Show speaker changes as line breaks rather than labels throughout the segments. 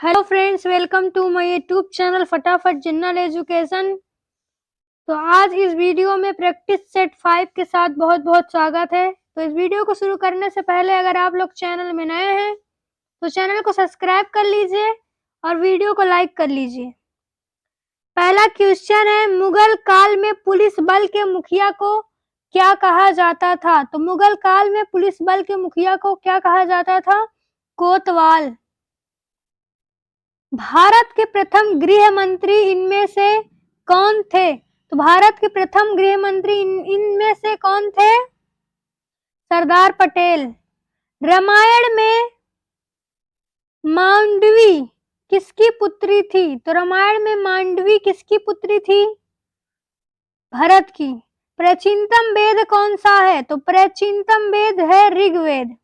Hello friends, welcome to my YouTube channel फटाफट general education. तो आज इस वीडियो में प्रैक्टिस सेट 5 के साथ बहुत बहुत स्वागत है। तो इस वीडियो को शुरू करने से पहले अगर आप लोग चैनल में नए हैं तो चैनल को सब्सक्राइब कर लीजिए और वीडियो को लाइक कर लीजिए। पहला क्वेश्चन है, मुगल काल में पुलिस बल के मुखिया को क्या कहा जाता था? तो मुगल काल में पुलिस बल के मुखिया को क्या कहा जाता था? कोतवाल। भारत के प्रथम गृह मंत्री इनमें से कौन थे? तो भारत के प्रथम गृह मंत्री इनमें से कौन थे? सरदार पटेल। रामायण में मांडवी किसकी पुत्री थी? तो रामायण में मांडवी किसकी पुत्री थी? भरत की। प्राचीनतम वेद कौन सा है? तो प्राचीनतम वेद है ऋग्वेद।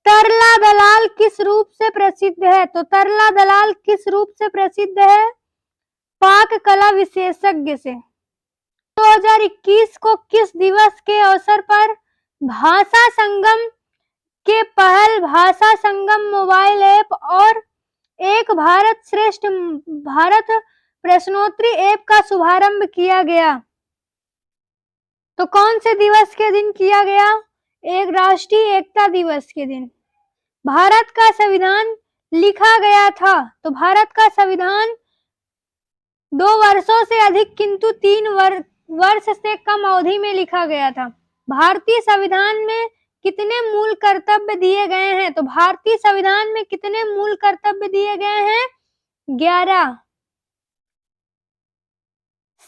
तरला दलाल किस रूप से प्रसिद्ध है? तो तरला दलाल किस रूप से प्रसिद्ध है? पाक कला विशेषज्ञ से। 2021 को किस दिवस के अवसर पर भाषा संगम के पहल भाषा संगम मोबाइल ऐप और एक भारत श्रेष्ठ भारत प्रश्नोत्तरी ऐप का शुभारंभ किया गया? तो कौन से दिवस के दिन किया गया? एक राष्ट्रीय एकता दिवस के दिन। भारत का संविधान लिखा गया था? तो भारत का संविधान 2 वर्षों से अधिक किंतु 3 वर्ष से कम अवधि में लिखा गया था। भारतीय संविधान में कितने मूल कर्तव्य दिए गए हैं? तो भारतीय संविधान में कितने मूल कर्तव्य दिए गए हैं? 11।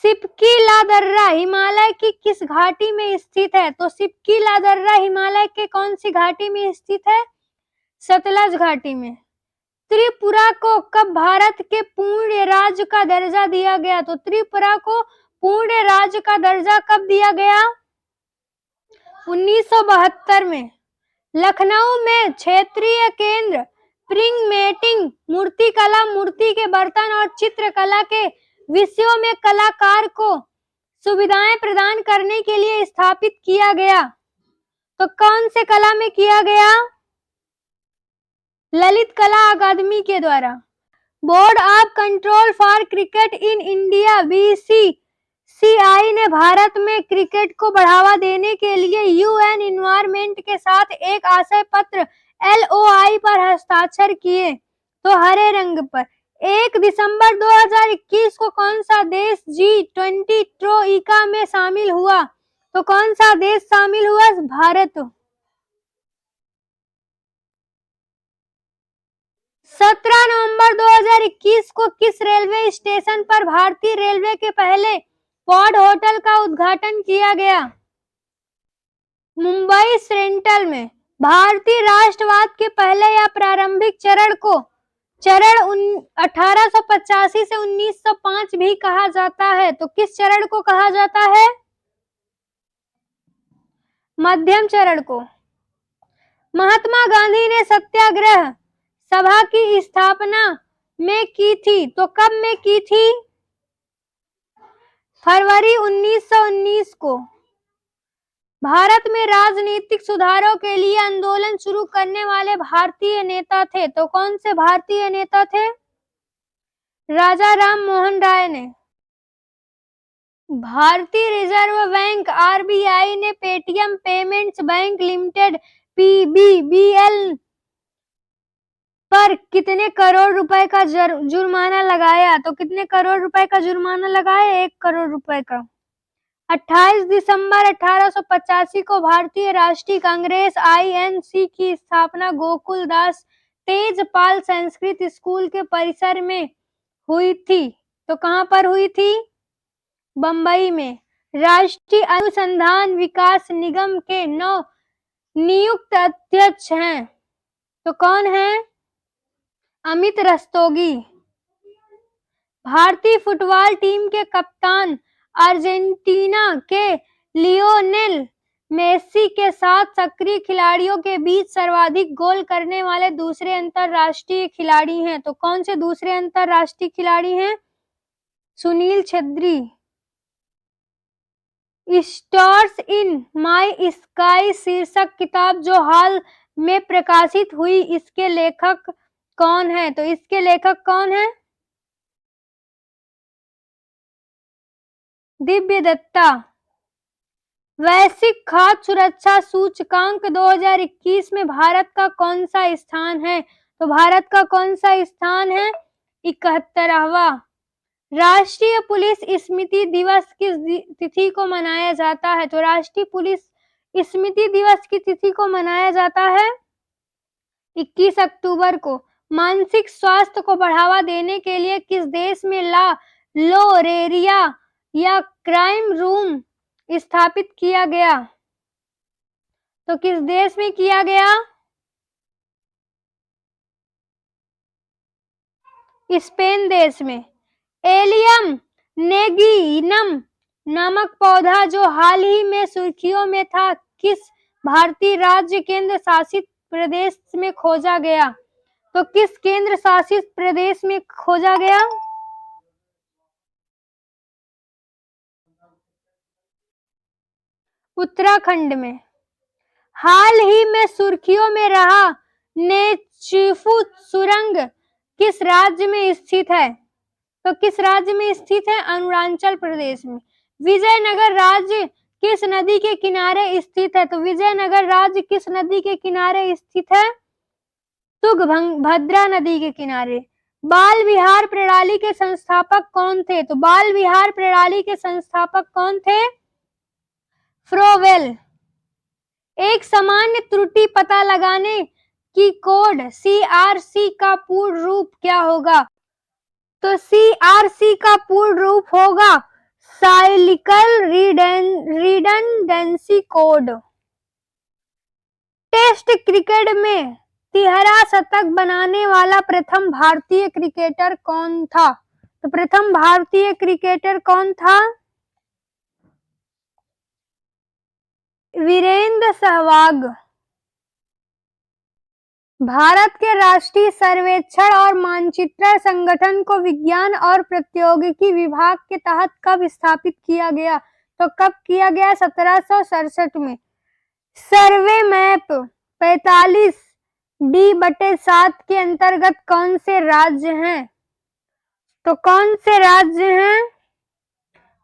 सिपकी ला दर्रा हिमालय की किस घाटी में स्थित है? तो सिपकी ला दर्रा हिमालय के कौन सी घाटी में स्थित है? सतलज घाटी में। त्रिपुरा को कब भारत के पूर्ण राज्य का दर्जा दिया गया? तो त्रिपुरा को पूर्ण राज्य का दर्जा कब दिया गया? 1972 में। लखनऊ में क्षेत्रीय केंद्र प्रिंग मेटिंग मूर्तिकला मूर्ति के बर्तन और चित्रकला के विषयों में कलाकार को सुविधाएं प्रदान करने के लिए स्थापित किया गया। तो कौन से कला में किया गया? ललित कला अकादमी के द्वारा। Board of control for cricket in India BCCI ने भारत में क्रिकेट को बढ़ावा देने के लिए यूएन एनवायरनमेंट के साथ एक आशय पत्र एलओआई पर हस्ताक्षर किए। तो हरे रंग पर। 1 दिसंबर 2021 को कौन सा देश G20 ट्रोइका में शामिल हुआ? तो कौन सा देश शामिल हुआ? भारत। 17 नवंबर 2021 को किस रेलवे स्टेशन पर भारतीय रेलवे के पहले पॉड होटल का उद्घाटन किया गया? मुंबई सेंट्रल में। भारतीय राष्ट्रवाद के पहले या प्रारंभिक चरण को चरण 1885 से 1905 भी कहा जाता है। तो किस चरण को कहा जाता है? मध्यम चरण को। महात्मा गांधी ने सत्याग्रह सभा की स्थापना में की थी? तो कब में की थी? फरवरी 1919 को। भारत में राजनीतिक सुधारों के लिए आंदोलन शुरू करने वाले भारतीय नेता थे? तो कौन से भारतीय नेता थे? राजा राम मोहन राय ने। भारतीय रिजर्व बैंक आरबीआई ने पेटीएम पेमेंट्स बैंक लिमिटेड पीबीबीएल पर कितने करोड़ रुपए का जुर्माना लगाया? तो कितने करोड़ रुपए का जुर्माना लगाया? 1 करोड़ रुपए का। 28 दिसंबर 1885 को भारतीय राष्ट्रीय कांग्रेस आईएनसी की स्थापना गोकुल दास तेजपाल संस्कृत स्कूल के परिसर में हुई थी। तो कहां पर हुई थी? बंबई में। राष्ट्रीय अनुसंधान विकास निगम के नव नियुक्त अध्यक्ष हैं? तो कौन है? अमित रस्तोगी। भारतीय फुटबॉल टीम के कप्तान अर्जेंटीना के लियोनेल मेसी के साथ सक्रिय खिलाड़ियों के बीच सर्वाधिक गोल करने वाले दूसरे अंतरराष्ट्रीय खिलाड़ी हैं? तो कौन से दूसरे अंतरराष्ट्रीय खिलाड़ी हैं? Sunil Chhetri. Stars in my sky शीर्षक किताब जो हाल में प्रकाशित हुई, इसके लेखक कौन है? तो इसके लेखक कौन है? दिव्य दत्ता। वैश्विक खाद्य सुरक्षा सूचकांक 2021 में भारत का कौन सा स्थान है? तो भारत का कौन सा स्थान है? 71वां। राष्ट्रीय पुलिस स्मृति दिवस किस तिथि को मनाया जाता है? तो राष्ट्रीय पुलिस स्मृति दिवस की तिथि को मनाया जाता है 21 अक्टूबर को। मानसिक स्वास्थ्य को बढ़ावा देने के लिए किस देश में ला लोरेरिया या क्राइम रूम स्थापित किया गया? तो किस देश में किया गया? स्पेन देश में। एलियम नेगिनम नामक पौधा जो हाल ही में सुर्खियों में था, किस भारतीय राज्य केंद्र शासित प्रदेश में खोजा गया? तो किस केंद्र शासित प्रदेश में खोजा गया? उत्तराखंड में। हाल ही में सुर्खियों में रहा नेचीफू सुरंग किस राज्य में स्थित है? तो किस राज्य में स्थित है? अरुणाचल प्रदेश में। विजयनगर राज्य किस नदी के किनारे स्थित है? तो विजयनगर राज्य किस नदी के किनारे स्थित है? तुंगभद्रा नदी के किनारे। बाल विहार प्रणाली के संस्थापक कौन थे? तो बाल विहार प्रणाली के संस्थापक कौन थे? फ्रोवेल। एक सामान्य त्रुटि पता लगाने की कोड CRC का पूर्ण रूप क्या होगा? तो CRC का पूर्ण रूप होगा cyclical redundancy code. Test cricket में 13 शतक बनाने वाला प्रथम भारतीय क्रिकेटर कौन था? तो प्रथम भारतीय क्रिकेटर कौन था? वीरेंद्र सहवाग। भारत के राष्ट्रीय सर्वेक्षण और मानचित्रण संगठन को विज्ञान और प्रौद्योगिकी विभाग के तहत कब स्थापित किया गया? तो कब किया गया? 1767 में। सर्वे मैप 45D/7 के अंतर्गत कौन से राज्य हैं? तो कौन से राज्य हैं?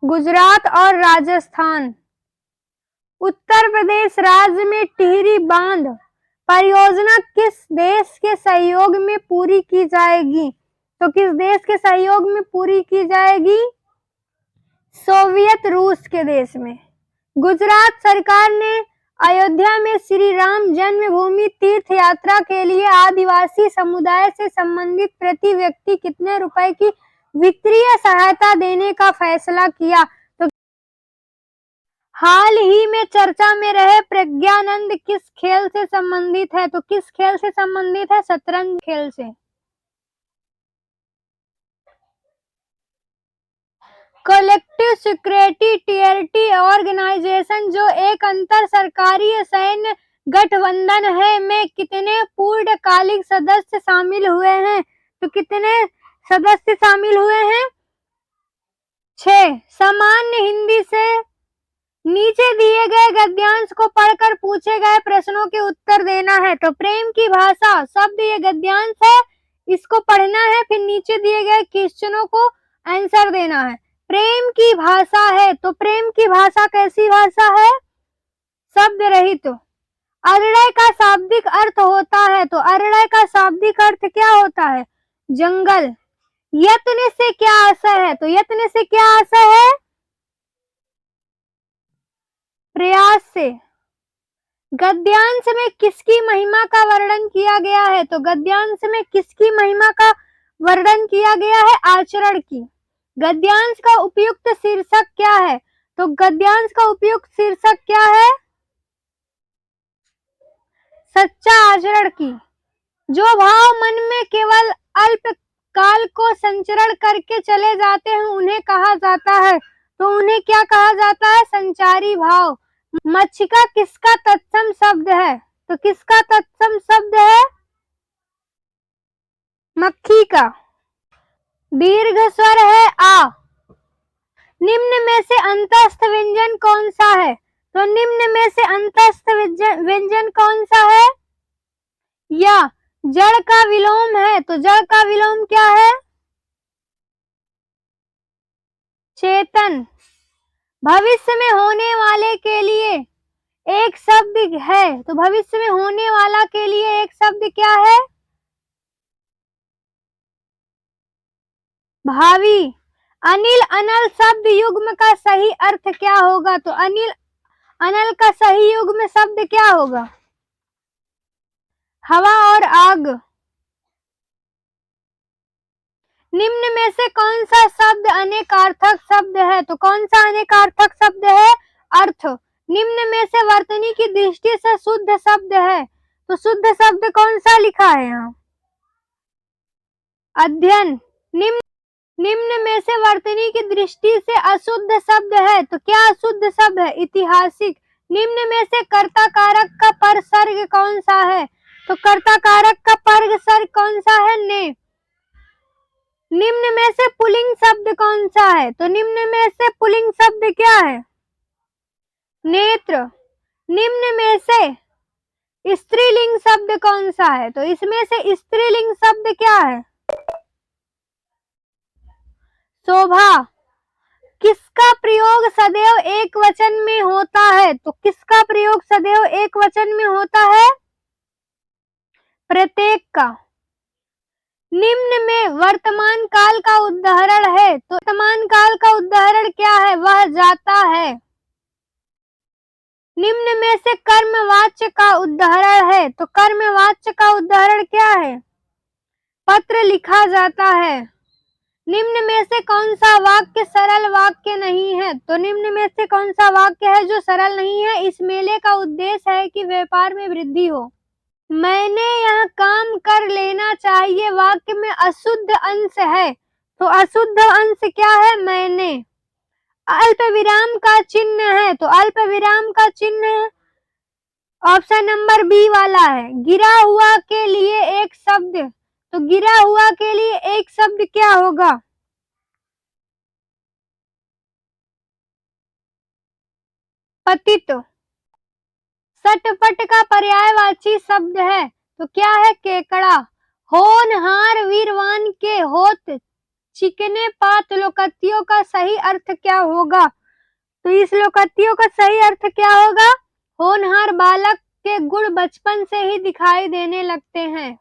गुजरात और राजस्थान। उत्तर प्रदेश राज्य में टिहरी बांध परियोजना किस देश के सहयोग में पूरी की जाएगी? तो किस देश के सहयोग में पूरी की जाएगी? सोवियत रूस के देश में। गुजरात सरकार ने अयोध्या में श्री राम जन्मभूमि तीर्थ यात्रा के लिए आदिवासी समुदाय से संबंधित प्रति व्यक्ति कितने रुपए की वित्तीय सहायता देने का फैसला किया? तो हाल ही में चर्चा में रहे प्रज्ञानंद किस खेल से संबंधित है? तो किस खेल से संबंधित है? शतरंज खेल से। कलेक्टिव सिक्योरिटी टेरिटरी ऑर्गेनाइजेशन जो एक अंतर सरकारी सैन्य गठबंधन है में कितने पूर्णकालिक सदस्य शामिल हुए हैं? तो कितने सदस्य शामिल हुए हैं? 6। सामान्य हिंदी से नीचे दिए गए गद्यांश को पढ़कर पूछे गए प्रश्नों के उत्तर देना है। तो प्रेम की भाषा शब्द ये गद्यांश है, इसको पढ़ना है, फिर नीचे दिए गए क्वेश्चनों को आंसर देना है। प्रेम की भाषा है, तो प्रेम की भाषा कैसी भाषा है? शब्द रहित। अरण्य का शाब्दिक अर्थ होता है, तो अरण्य का शाब्दिक अर्थ क्या होता है? जंगल। यत्न से क्या आशय है? तो यत्न से क्या आशय है? प्रयास से। गद्यांश में किसकी महिमा का वर्णन किया गया है? तो गद्यांश में किसकी महिमा का वर्णन किया गया है? आचरण की। गद्यांश का उपयुक्त शीर्षक क्या है? तो गद्यांश का उपयुक्त शीर्षक क्या है? सच्चा आचरण की। जो भाव मन में केवल अल्प काल को संचरण करके चले जाते हैं उन्हें कहा जाता है, तो उन्हें क्या कहा जाता है? संचारी भाव। मक्षिका किसका तत्सम शब्द है? तो किसका तत्सम शब्द है? मक्खी का। दीर्घ स्वर है आ। निम्न में से अंतस्थ व्यंजन कौन सा है? तो निम्न में से अंतस्थ व्यंजन कौन सा है? या जड़ का विलोम है, तो जड़ का विलोम क्या है? चेतन। भविष्य में होने वाले के लिए एक शब्द है, तो भविष्य में होने वाला के लिए एक शब्द क्या है? भावी। अनिल अनल शब्द युग्म का सही अर्थ क्या होगा? तो अनिल अनल का सही युग्म शब्द क्या होगा? हवा और आग। निम्न में से कौन सा शब्द अनेकार्थक शब्द है? तो कौन सा अनेकार्थक शब्द है? अर्थ। निम्न में से वर्तनी की दृष्टि से शुद्ध शब्द है, तो शुद्ध शब्द कौन सा लिखा है यहाँ? अध्ययन। निम्न में से वर्तनी की दृष्टि से अशुद्ध शब्द है, तो क्या अशुद्ध शब्द है? ऐतिहासिक। निम्न में से कर्ता कारक का परसर्ग कौन सा है? तो कर्ता कारक का परसर्ग कौन सा है? ने। निम्न में से पुल्लिंग शब्द कौन सा है? तो निम्न में से पुल्लिंग शब्द क्या है? नेत्र। निम्न में से स्त्रीलिंग शब्द कौन सा है? तो इसमें से स्त्रीलिंग शब्द क्या है? शोभा। किसका प्रयोग सदैव एक वचन में होता है? तो किसका प्रयोग सदैव एक वचन में होता है? प्रत्येक का। निम्न में वर्तमान काल का उदाहरण है, तो वर्तमान काल का उदाहरण क्या है? वह जाता है। निम्न में से कर्मवाच्य का उदाहरण है, तो कर्मवाच्य का उदाहरण क्या है? पत्र लिखा जाता है। निम्न में से कौन सा वाक्य सरल वाक्य नहीं है? तो निम्न में से कौन सा वाक्य है जो सरल नहीं है? इस मेले का उद्देश्य है कि व्यापार में वृद्धि हो। मैंने यह काम कर लेना चाहिए वाक्य में अशुद्ध अंश है, तो अशुद्ध अंश क्या है? मैंने। अल्प विराम का चिन्ह है, तो अल्प विराम का चिन्ह ऑप्शन नंबर बी वाला है। गिरा हुआ के लिए एक शब्द, तो गिरा हुआ के लिए एक शब्द क्या होगा? पतित। सटपट का पर्यायवाची शब्द है, तो क्या है? केकड़ा। होनहार वीरवान के होत चिकने पात लोकतियों का सही अर्थ क्या होगा? तो इस लोकतियों का सही अर्थ क्या होगा? होनहार बालक के गुण बचपन से ही दिखाई देने लगते हैं।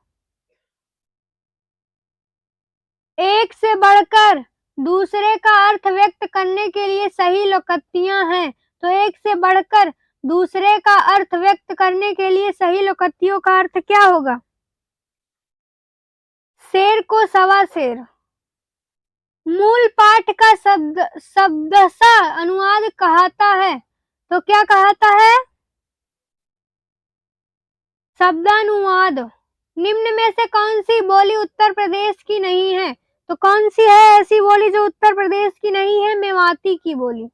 एक से बढ़कर दूसरे का अर्थ व्यक्त करने के लिए सही लोकतियां हैं, तो एक से बढ़कर दूसरे का अर्थ व्यक्त करने के लिए सही लोकतियों का अर्थ क्या होगा? शेर को सवा शेर। मूल पाठ का शब्दशः अनुवाद कहता है, तो क्या कहता है? शब्दानुवाद। निम्न में से कौन सी बोली उत्तर प्रदेश की नहीं है? तो कौन सी है ऐसी बोली जो उत्तर प्रदेश की नहीं है? मेवाती की बोली।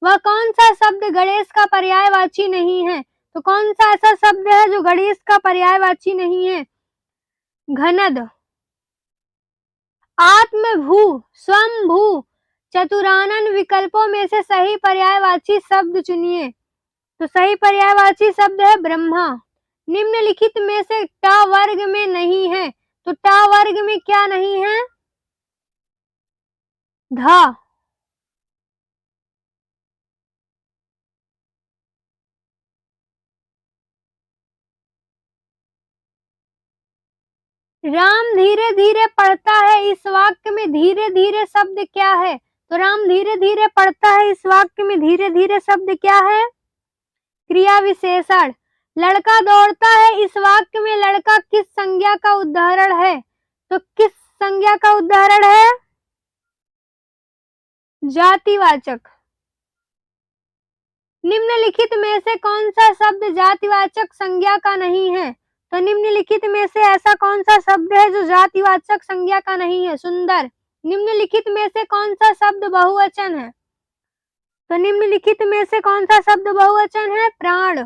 वह कौन सा शब्द गणेश का पर्यायवाची नहीं है? तो कौन सा ऐसा शब्द है जो गणेश का पर्यायवाची नहीं है? घनद। आत्मभू, स्वयंभू, चतुरानन विकल्पों में से सही पर्यायवाची शब्द चुनिए। तो सही पर्यायवाची शब्द है ब्रह्मा। निम्नलिखित में से ट वर्ग में नहीं है, तो ट वर्ग में क्या नहीं है? ध। राम धीरे धीरे पढ़ता है, इस वाक्य में धीरे धीरे शब्द क्या है? तो राम धीरे धीरे पढ़ता है, इस वाक्य में धीरे धीरे शब्द क्या है? क्रिया विशेषण। लड़का दौड़ता है, इस वाक्य में लड़का किस संज्ञा का उदाहरण है? तो किस संज्ञा का उदाहरण है? जातिवाचक। निम्नलिखित में से कौन सा शब्द जातिवाचक संज्ञा का नहीं है? तो निम्नलिखित में से ऐसा कौन सा शब्द है जो जातिवाचक संज्ञा का नहीं है? सुंदर। निम्नलिखित में से कौन सा शब्द बहुवचन है? तो निम्नलिखित में से कौन सा शब्द बहुवचन है? प्राण।